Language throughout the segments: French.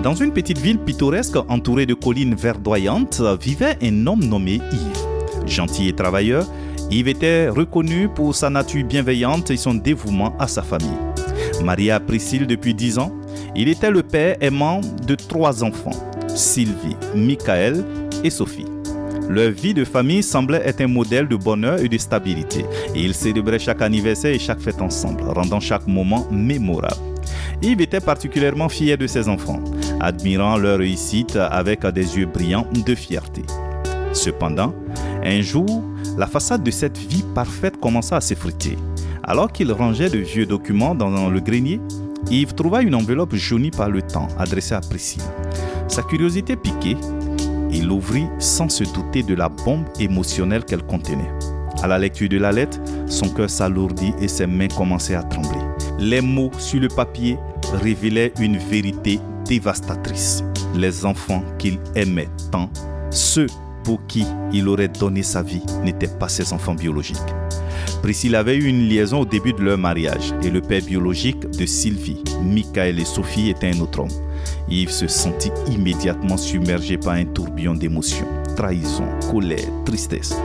Dans une petite ville pittoresque entourée de collines verdoyantes, vivait un homme nommé Yves. Gentil et travailleur, Yves était reconnu pour sa nature bienveillante et son dévouement à sa famille. Marié à Priscille depuis 10 ans, il était le père aimant de 3 enfants, Sylvie, Michael et Sophie. Leur vie de famille semblait être un modèle de bonheur et de stabilité. Et ils célébraient chaque anniversaire et chaque fête ensemble, rendant chaque moment mémorable. Yves était particulièrement fier de ses enfants, admirant leur réussite avec des yeux brillants de fierté. Cependant, un jour, la façade de cette vie parfaite commença à s'effriter. Alors qu'il rangeait de vieux documents dans le grenier, Yves trouva une enveloppe jaunie par le temps adressée à Priscille. Sa curiosité piquée, il l'ouvrit sans se douter de la bombe émotionnelle qu'elle contenait. À la lecture de la lettre, son cœur s'alourdit et ses mains commençaient à trembler. Les mots sur le papier révélaient une vérité dévastatrice. Les enfants qu'il aimait tant, ceux pour qui il aurait donné sa vie, n'étaient pas ses enfants biologiques. Priscille avait eu une liaison au début de leur mariage et le père biologique de Sylvie, Michael et Sophie était un autre homme. Yves se sentit immédiatement submergé par un tourbillon d'émotions, trahison, colère, tristesse.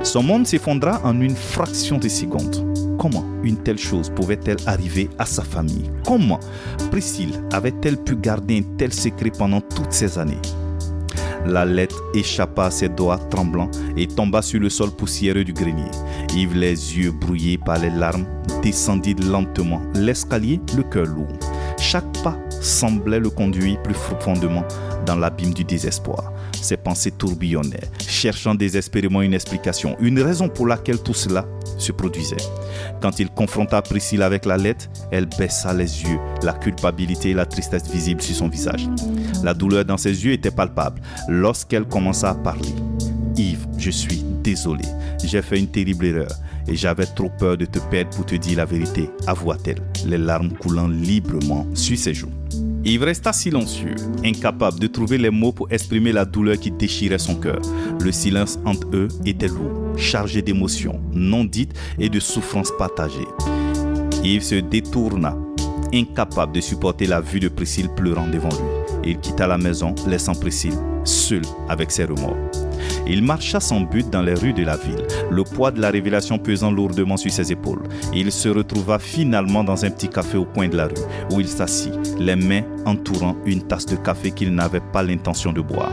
Son monde s'effondra en une fraction de seconde. Comment une telle chose pouvait-elle arriver à sa famille? Comment Priscille avait-elle pu garder un tel secret pendant toutes ces années? La lettre échappa à ses doigts tremblants et tomba sur le sol poussiéreux du grenier. Yves, les yeux brouillés par les larmes, descendit lentement l'escalier, le cœur lourd. Chaque pas semblait le conduire plus profondément dans l'abîme du désespoir. Ses pensées tourbillonnaient, cherchant désespérément une explication, une raison pour laquelle tout cela se produisait. Quand il confronta Priscille avec la lettre, elle baissa les yeux, la culpabilité et la tristesse visibles sur son visage. La douleur dans ses yeux était palpable lorsqu'elle commença à parler. « Yves, je suis désolé, j'ai fait une terrible erreur et j'avais trop peur de te perdre pour te dire la vérité, avoua-t-elle, les larmes coulant librement sur ses joues. Yves resta silencieux, incapable de trouver les mots pour exprimer la douleur qui déchirait son cœur. Le silence entre eux était lourd, chargé d'émotions non dites et de souffrances partagées. Yves se détourna, incapable de supporter la vue de Priscille pleurant devant lui. Il quitta la maison, laissant Priscille seule avec ses remords. Il marcha sans but dans les rues de la ville, le poids de la révélation pesant lourdement sur ses épaules. Il se retrouva finalement dans un petit café au coin de la rue, où il s'assit, les mains entourant une tasse de café qu'il n'avait pas l'intention de boire.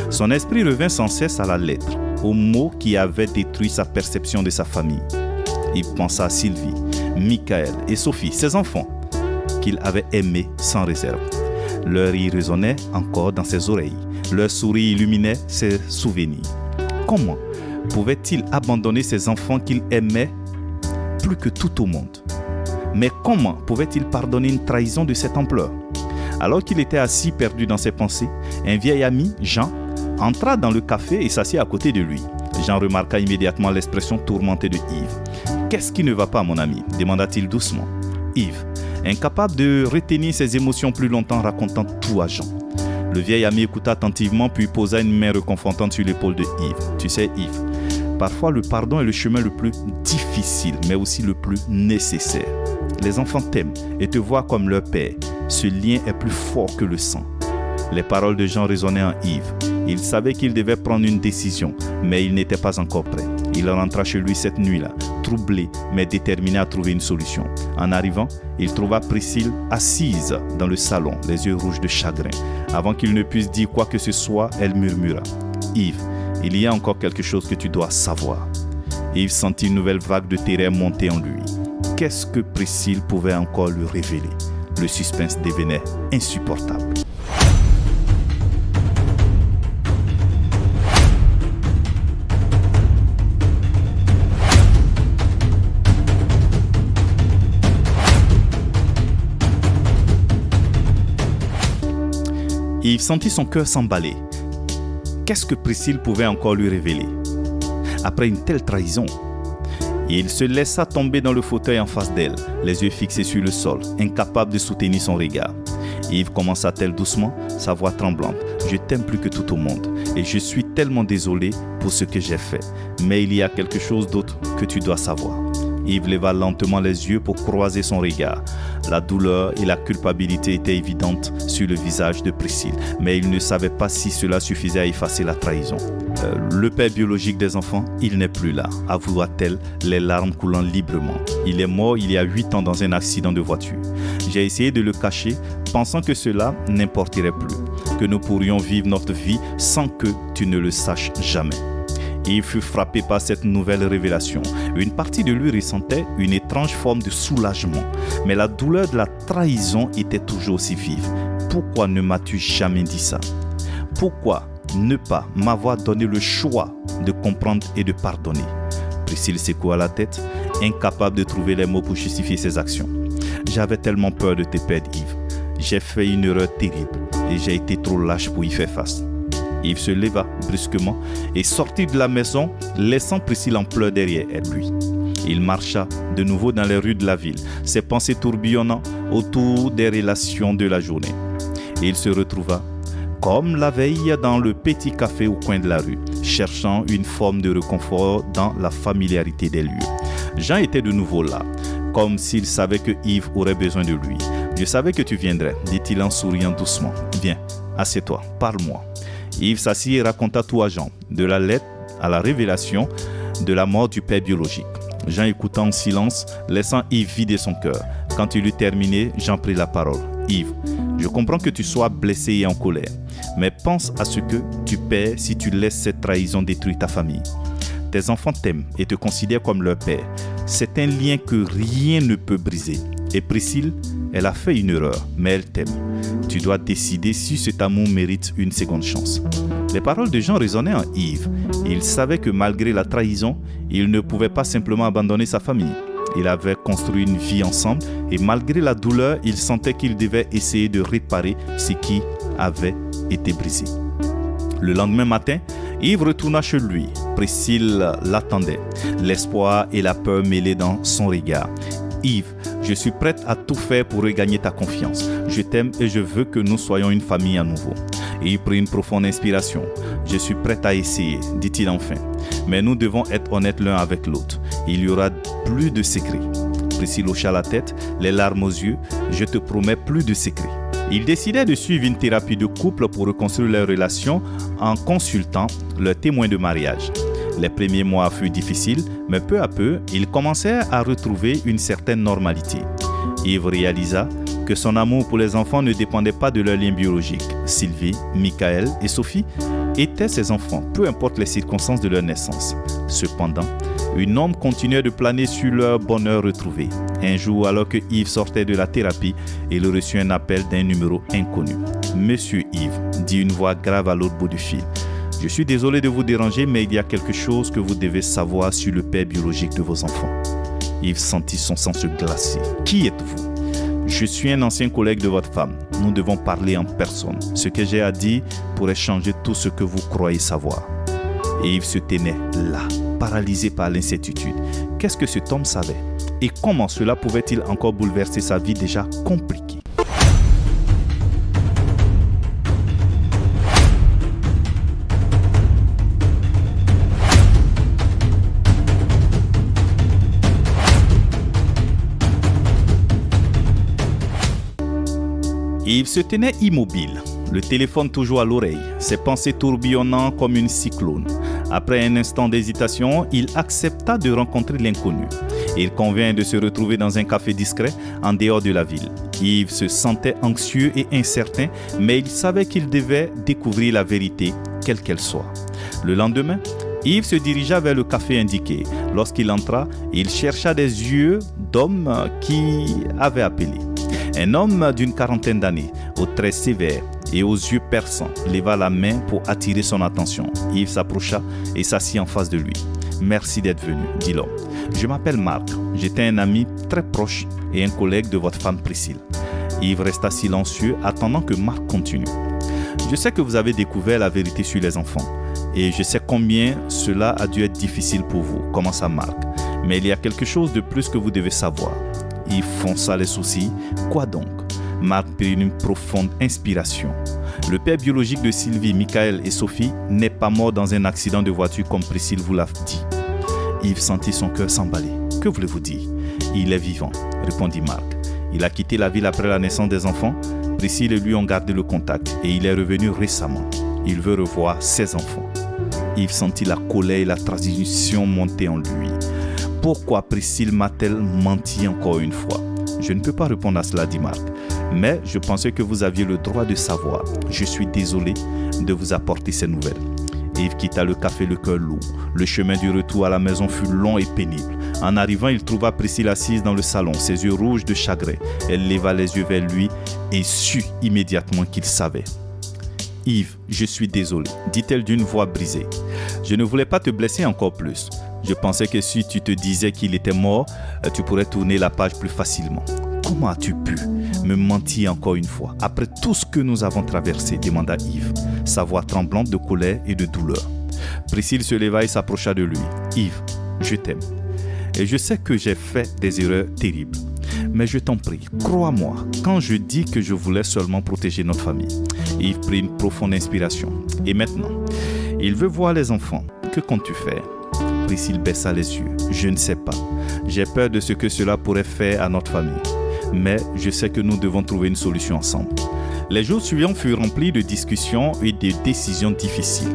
Son esprit revint sans cesse à la lettre, aux mots qui avaient détruit sa perception de sa famille. Il pensa à Sylvie, Michael et Sophie, ses enfants, qu'il avait aimés sans réserve. Leur rire résonnait encore dans ses oreilles. Leur sourire illuminait ses souvenirs. Comment pouvait-il abandonner ces enfants qu'il aimait plus que tout au monde? Mais comment pouvait-il pardonner une trahison de cette ampleur? Alors qu'il était assis perdu dans ses pensées, un vieil ami, Jean, entra dans le café et s'assit à côté de lui. Jean remarqua immédiatement l'expression tourmentée de Yves. « Qu'est-ce qui ne va pas, mon ami ?» demanda-t-il doucement. Yves, incapable de retenir ses émotions plus longtemps, racontant tout à Jean. Le vieil ami écouta attentivement puis posa une main réconfortante sur l'épaule de Yves. Tu sais, Yves, parfois le pardon est le chemin le plus difficile, mais aussi le plus nécessaire. Les enfants t'aiment et te voient comme leur père. Ce lien est plus fort que le sang. Les paroles de Jean résonnaient en Yves. Il savait qu'il devait prendre une décision, mais il n'était pas encore prêt. Il rentra chez lui cette nuit-là, troublé, mais déterminé à trouver une solution. En arrivant, il trouva Priscille assise dans le salon, les yeux rouges de chagrin. Avant qu'il ne puisse dire quoi que ce soit, elle murmura « Yves, il y a encore quelque chose que tu dois savoir. » Yves sentit une nouvelle vague de terreur monter en lui. Qu'est-ce que Priscille pouvait encore lui révéler? Le suspense devenait insupportable. Yves sentit son cœur s'emballer. Qu'est-ce que Priscille pouvait encore lui révéler? Après une telle trahison, il se laissa tomber dans le fauteuil en face d'elle, les yeux fixés sur le sol, incapable de soutenir son regard. Yves commença-t-elle doucement, sa voix tremblante. « Je t'aime plus que tout au monde et je suis tellement désolé pour ce que j'ai fait. Mais il y a quelque chose d'autre que tu dois savoir. » Yves leva lentement les yeux pour croiser son regard. La douleur et la culpabilité étaient évidentes sur le visage de Priscille, mais il ne savait pas si cela suffisait à effacer la trahison. Le père biologique des enfants, il n'est plus là, avoua-t-elle, les larmes coulant librement. Il est mort il y a 8 ans dans un accident de voiture. J'ai essayé de le cacher, pensant que cela n'importerait plus, que nous pourrions vivre notre vie sans que tu ne le saches jamais. Il fut frappé par cette nouvelle révélation. Une partie de lui ressentait une étrange forme de soulagement, mais la douleur de la trahison était toujours aussi vive. Pourquoi ne m'as-tu jamais dit ça? Pourquoi ne pas m'avoir donné le choix de comprendre et de pardonner? Priscille secoua la tête, incapable de trouver les mots pour justifier ses actions. J'avais tellement peur de te perdre, Yves. J'ai fait une erreur terrible et j'ai été trop lâche pour y faire face. Yves se leva brusquement et sortit de la maison, laissant Priscille en pleurs derrière lui. Il marcha de nouveau dans les rues de la ville, ses pensées tourbillonnant autour des relations de la journée. Et il se retrouva, comme la veille, dans le petit café au coin de la rue, cherchant une forme de réconfort dans la familiarité des lieux. Jean était de nouveau là, comme s'il savait que Yves aurait besoin de lui. « Je savais que tu viendrais », dit-il en souriant doucement. « Viens, assieds-toi, parle-moi. » Yves s'assit et raconta tout à Jean, de la lettre à la révélation de la mort du père biologique. Jean écouta en silence, laissant Yves vider son cœur. Quand il eut terminé, Jean prit la parole. « Yves, je comprends que tu sois blessé et en colère, mais pense à ce que tu perds si tu laisses cette trahison détruire ta famille. Tes enfants t'aiment et te considèrent comme leur père. C'est un lien que rien ne peut briser. Et Priscille, elle a fait une erreur, mais elle t'aime. Tu dois décider si cet amour mérite une seconde chance. » Les paroles de Jean résonnaient en Yves. Il savait que malgré la trahison, il ne pouvait pas simplement abandonner sa famille. Ils avaient construit une vie ensemble et malgré la douleur, il sentait qu'il devait essayer de réparer ce qui avait été brisé. Le lendemain matin, Yves retourna chez lui. Priscille l'attendait, l'espoir et la peur mêlés dans son regard. « Yves, je suis prête à tout faire pour regagner ta confiance. Je t'aime et je veux que nous soyons une famille à nouveau. » Et il prit une profonde inspiration. « Je suis prête à essayer, dit-il enfin. Mais nous devons être honnêtes l'un avec l'autre. Il y aura plus de secrets. » Priscille hocha la tête, les larmes aux yeux. « Je te promets plus de secrets. » Ils décidaient de suivre une thérapie de couple pour reconstruire leur relation en consultant leurs témoins de mariage. Les premiers mois furent difficiles, mais peu à peu, ils commencèrent à retrouver une certaine normalité. Yves réalisa que son amour pour les enfants ne dépendait pas de leur lien biologique. Sylvie, Michael et Sophie étaient ses enfants, peu importe les circonstances de leur naissance. Cependant, une ombre continuait de planer sur leur bonheur retrouvé. Un jour, alors que Yves sortait de la thérapie, il reçut un appel d'un numéro inconnu. « Monsieur Yves », dit une voix grave à l'autre bout du fil. « Je suis désolé de vous déranger, mais il y a quelque chose que vous devez savoir sur le père biologique de vos enfants. » Yves sentit son sang se glacer. « Qui êtes-vous ? » « Je suis un ancien collègue de votre femme. Nous devons parler en personne. Ce que j'ai à dire pourrait changer tout ce que vous croyez savoir. » Et Yves se tenait là, paralysé par l'incertitude. Qu'est-ce que cet homme savait? Et comment cela pouvait-il encore bouleverser sa vie déjà compliquée? Yves se tenait immobile, le téléphone toujours à l'oreille, ses pensées tourbillonnant comme une cyclone. Après un instant d'hésitation, il accepta de rencontrer l'inconnu. Il convint de se retrouver dans un café discret en dehors de la ville. Yves se sentait anxieux et incertain, mais il savait qu'il devait découvrir la vérité, quelle qu'elle soit. Le lendemain, Yves se dirigea vers le café indiqué. Lorsqu'il entra, il chercha des yeux d'homme qui avait appelé. Un homme d'une quarantaine d'années, aux traits sévères et aux yeux perçants, leva la main pour attirer son attention. Yves s'approcha et s'assit en face de lui. « Merci d'être venu, » dit l'homme. « Je m'appelle Marc. J'étais un ami très proche et un collègue de votre femme Priscille. » Yves resta silencieux, attendant que Marc continue. « Je sais que vous avez découvert la vérité sur les enfants et je sais combien cela a dû être difficile pour vous, » commença Marc. « Mais il y a quelque chose de plus que vous devez savoir. » Il fronça les sourcils. « Quoi donc ?» Marc prit une profonde inspiration. « Le père biologique de Sylvie, Michael et Sophie n'est pas mort dans un accident de voiture comme Priscille vous l'a dit. » Yves sentit son cœur s'emballer. « Que Que voulez-vous dire ? Il est vivant, répondit Marc. Il a quitté la ville après la naissance des enfants. Priscille et lui ont gardé le contact et il est revenu récemment. Il veut revoir ses enfants. Yves sentit la colère et la transition monter en lui. Pourquoi Priscille m'a-t-elle menti encore une fois ? Je ne peux pas répondre à cela, dit Marc. Mais je pensais que vous aviez le droit de savoir. Je suis désolé de vous apporter ces nouvelles. Yves quitta le café le cœur lourd. Le chemin du retour à la maison fut long et pénible. En arrivant, il trouva Priscille assise dans le salon, ses yeux rouges de chagrin. Elle leva les yeux vers lui et sut immédiatement qu'il savait. « Yves, je suis désolé, dit-elle d'une voix brisée. Je ne voulais pas te blesser encore plus. Je pensais que si tu te disais qu'il était mort, tu pourrais tourner la page plus facilement. Comment as-tu pu me mentir encore une fois, après tout ce que nous avons traversé ?» demanda Yves, sa voix tremblante de colère et de douleur. Priscille se leva et s'approcha de lui. « Yves, je t'aime. Et je sais que j'ai fait des erreurs terribles. Mais je t'en prie, crois-moi, quand je dis que je voulais seulement protéger notre famille. » Yves prit une profonde inspiration. « Et maintenant, il veut voir les enfants. Que comptes-tu faire ?» Priscille baissa les yeux. « Je ne sais pas. J'ai peur de ce que cela pourrait faire à notre famille. Mais je sais que nous devons trouver une solution ensemble. » Les jours suivants furent remplis de discussions et de décisions difficiles.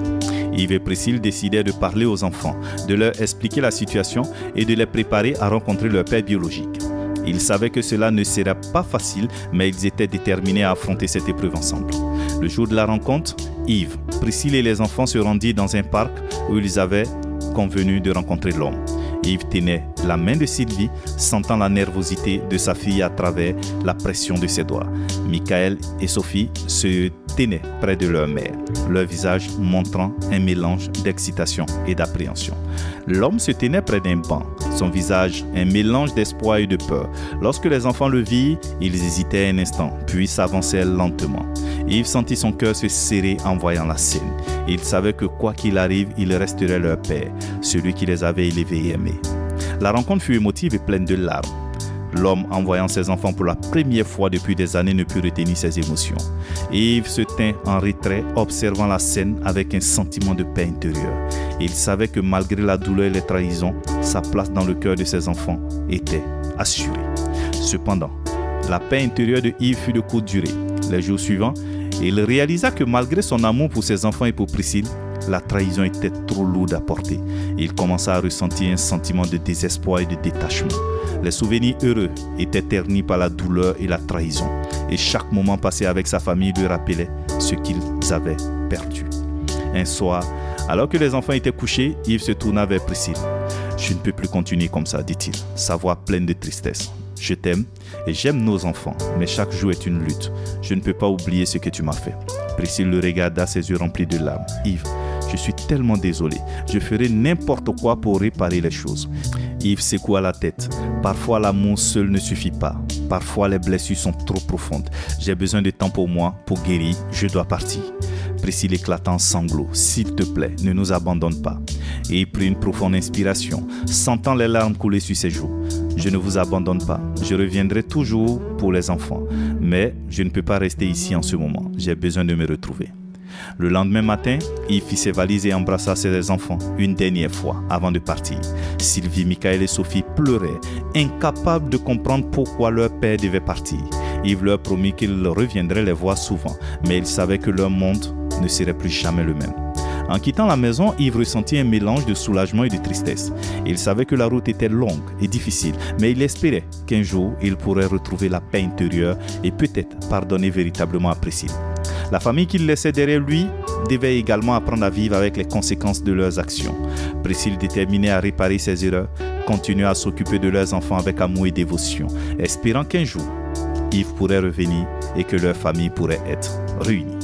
Yves et Priscille décidèrent de parler aux enfants, de leur expliquer la situation et de les préparer à rencontrer leur père biologique. Ils savaient que cela ne serait pas facile, mais ils étaient déterminés à affronter cette épreuve ensemble. Le jour de la rencontre, Yves, Priscille et les enfants se rendirent dans un parc où ils avaient convenu de rencontrer l'homme. Yves tenait la main de Sylvie, sentant la nervosité de sa fille à travers la pression de ses doigts. Michael et Sophie se tenaient près de leur mère, leur visage montrant un mélange d'excitation et d'appréhension. L'homme se tenait près d'un banc, son visage un mélange d'espoir et de peur. Lorsque les enfants le virent, ils hésitaient un instant, puis s'avancèrent lentement. Yves sentit son cœur se serrer en voyant la scène. Il savait que quoi qu'il arrive, il resterait leur père, celui qui les avait élevés et aimés. La rencontre fut émotive et pleine de larmes. L'homme, en voyant ses enfants pour la première fois depuis des années, ne put retenir ses émotions. Yves se tint en retrait, observant la scène avec un sentiment de paix intérieure. Il savait que malgré la douleur et les trahisons, sa place dans le cœur de ses enfants était assurée. Cependant, la paix intérieure de Yves fut de courte durée. Les jours suivants, il réalisa que malgré son amour pour ses enfants et pour Priscille, la trahison était trop lourde à porter. Il commença à ressentir un sentiment de désespoir et de détachement. Les souvenirs heureux étaient ternis par la douleur et la trahison. Et chaque moment passé avec sa famille lui rappelait ce qu'ils avaient perdu. Un soir, alors que les enfants étaient couchés, Yves se tourna vers Priscille. « Je ne peux plus continuer comme ça, dit-il, sa voix pleine de tristesse. Je t'aime et j'aime nos enfants, mais chaque jour est une lutte. Je ne peux pas oublier ce que tu m'as fait. » Priscille le regarda, ses yeux remplis de larmes. « Yves, je suis tellement désolé. Je ferai n'importe quoi pour réparer les choses. » Yves secoua la tête. « Parfois, l'amour seul ne suffit pas. Parfois, les blessures sont trop profondes. J'ai besoin de temps pour moi, pour guérir. Je dois partir. » Priscille éclata en sanglots. « S'il te plaît, ne nous abandonne pas. » Et il prit une profonde inspiration, sentant les larmes couler sur ses joues. « Je ne vous abandonne pas. Je reviendrai toujours pour les enfants. Mais je ne peux pas rester ici en ce moment. J'ai besoin de me retrouver. » Le lendemain matin, il fit ses valises et embrassa ses enfants une dernière fois avant de partir. Sylvie, Michael et Sophie pleuraient, incapables de comprendre pourquoi leur père devait partir. Yves leur promit qu'il reviendrait les voir souvent, mais ils savaient que leur monde ne serait plus jamais le même. En quittant la maison, Yves ressentit un mélange de soulagement et de tristesse. Il savait que la route était longue et difficile, mais il espérait qu'un jour, il pourrait retrouver la paix intérieure et peut-être pardonner véritablement à Priscille. La famille qu'il laissait derrière lui devait également apprendre à vivre avec les conséquences de leurs actions. Priscille, déterminée à réparer ses erreurs, continua à s'occuper de leurs enfants avec amour et dévotion, espérant qu'un jour, Yves pourrait revenir et que leur famille pourrait être réunie.